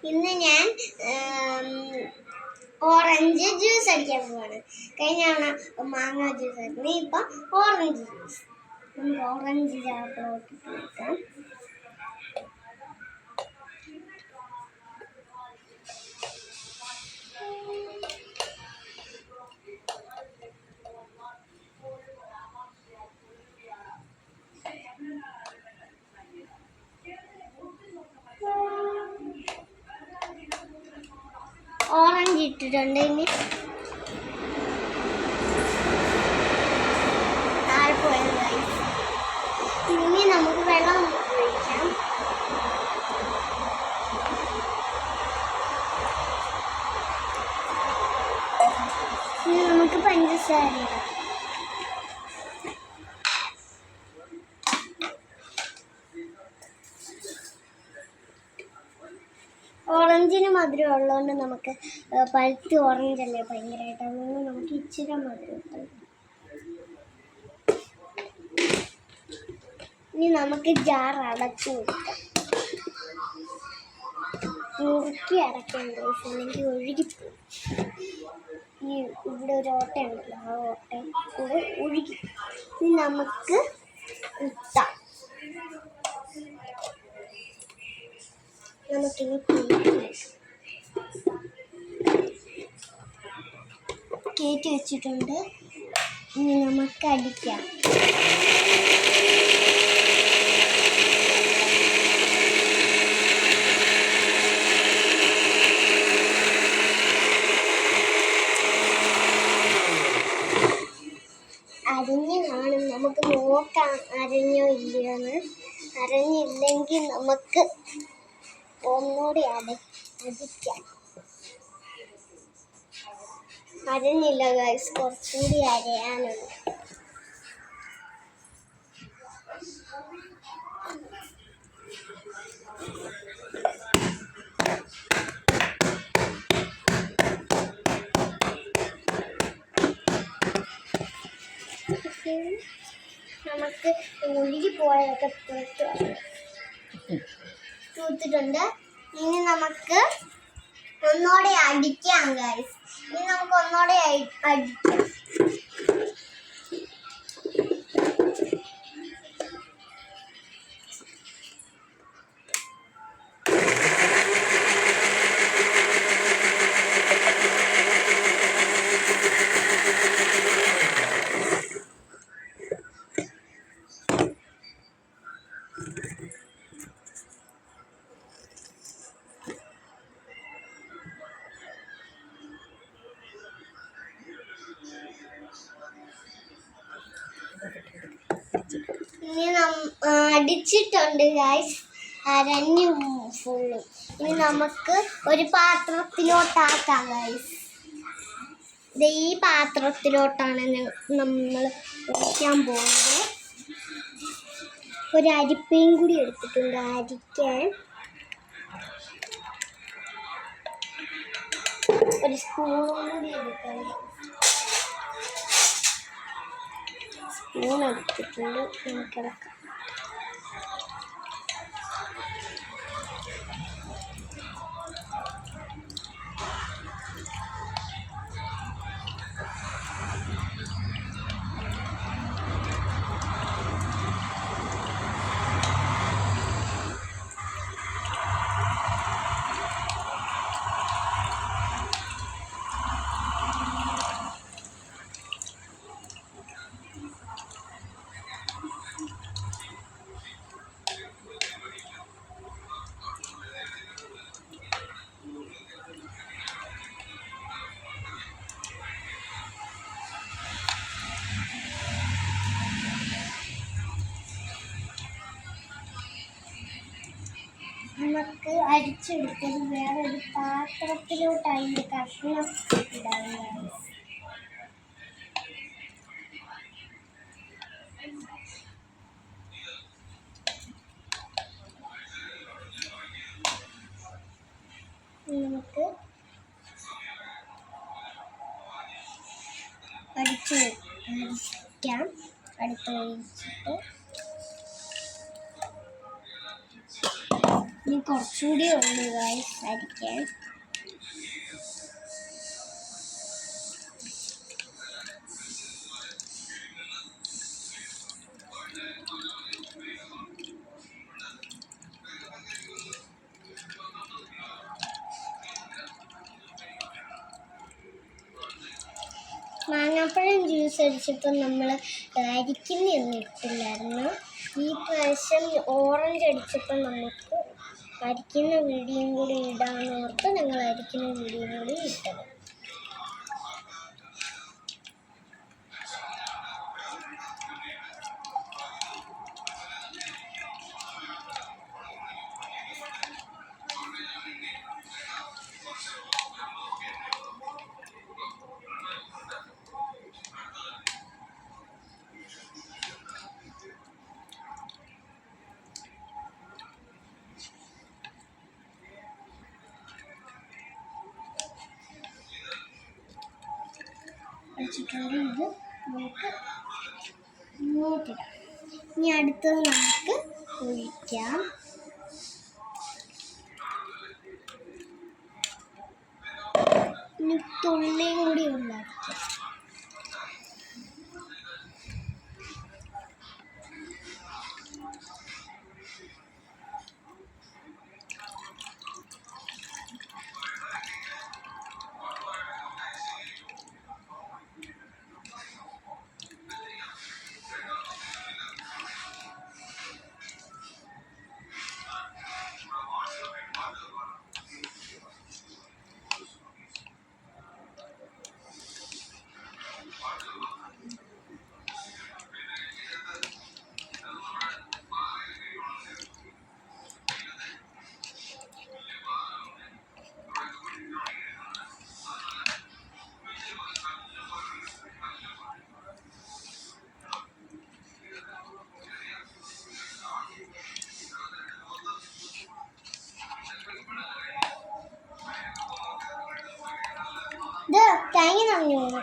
ഇന്ന് ഞാൻ orange juice അടിക്കാൻ പോവാണ്. കഴിഞ്ഞ തവണ മാങ്ങ ജ്യൂസ് ആയിരുന്നു, ഇപ്പം ഓറഞ്ച് ജ്യൂസ്. നമുക്ക് ഓറഞ്ച് ജാറിലോട്ട് കൊടുക്കാം. ഓറഞ്ച് ഇട്ടിട്ടുണ്ട്. ഇനി ഇനി നമുക്ക് വെള്ളം ഒഴിക്കാം. ഇനി നമുക്ക് പഞ്ചസാര ഇടാം. ഓറഞ്ചിന് മധുരം ഉള്ളതുകൊണ്ട് നമുക്ക് പഴുത്ത് ഓറഞ്ച് അല്ലേ ഭയങ്കരമായിട്ട്, അതുകൊണ്ട് നമുക്ക് ഇച്ചിരി മധുരം ഇട്ടു. ഇനി നമുക്ക് ജാർ അടച്ചു കൊടുക്കാം. മുറുക്കി അടയ്ക്കേണ്ട, അല്ലെങ്കിൽ ഒഴുകിപ്പോകും. ഈ ഇവിടെ ഒരു ഓട്ടയുണ്ടല്ലോ, ആ ഓട്ടയും കൂടെ ഒഴുകി. ഇനി നമുക്ക് ഇട്ടാം. നമുക്കിനി കയറ്റി വെച്ചിട്ടുണ്ട്. ഇനി നമുക്ക് അടിക്കാം. അരിഞ്ഞ് കാണും, നമുക്ക് നോക്കാം അരിഞ്ഞോ ഇല്ലയോന്ന്. അരിഞ്ഞില്ലെങ്കിൽ നമുക്ക് ഒന്നുകൂടി അടിക്കാം. അരിഞ്ഞില്ല ഗൈസ്, കുറച്ചുകൂടി അരയാനുണ്ട്. നമുക്ക് ഒഴുകി പോയതൊക്കെ പുറത്ത് തൂത്തിട്ടുണ്ട്. ഇനി നമുക്ക് ഒന്നോടെ അടിക്കാം ഗൈസ്. ഇനി നമുക്ക് ഒന്നോടെ അടിക്കാം. ഇനി അടിച്ചിട്ടുണ്ട് ഗൈസ്, അരഞ്ഞു ഫുള്ളും. ഇനി നമുക്ക് ഒരു പാത്രത്തിലോട്ടാക്കാം ഗൈസ്. ഈ പാത്രത്തിലോട്ടാണ് നമ്മൾ ഒഴിക്കാൻ പോകുന്നത്. ഒരു അരിപ്പയും കൂടി എടുത്തിട്ടുണ്ട് അരിക്കാൻ. ഒരു സ്പൂണും കൂടി എടുക്കണം. സ്പൂൺ എടുത്തിട്ടുണ്ട്, നമുക്കിളക്കാം. നമുക്ക് അരിച്ചെടുത്തത് വേറൊരു പാത്രത്തിലോട്ട് അതിൻ്റെ കഷ്ണം ഇടാവുന്നതാണ്. നമുക്ക് അരിക്കാം. അടുത്ത് ഒഴിച്ചിട്ട് ഇനി കുറച്ചുകൂടി ഉള്ളു ഗൈസ് അരിക്കാൻ. മാങ്ങാപ്പഴം ജ്യൂസ് അടിച്ചപ്പോൾ നമ്മൾ അരിക്കുന്നൊന്നും ഇട്ടില്ലായിരുന്നു. ഈ പ്രാവശ്യം ഓറഞ്ച് അടിച്ചപ്പോൾ നമുക്ക് അരിക്കുന്ന വീഡിയോയും കൂടി ഇടാമെന്നോർത്ത് ഞങ്ങൾ അരിക്കുന്ന വീഡിയോയും കൂടി ഇട്ടത്. വെച്ചിട്ടുണ്ട്. ഇത് നമുക്ക് ഇങ്ങോട്ടിടാം. ഇനി അടുത്തത് നമുക്ക് ഒഴിക്കാം. ഇനി തുള്ളിയും കൂടി ഉണ്ടാക്കാം. ഇത് തേങ്ങ നിറഞ്ഞു പോകുന്നു.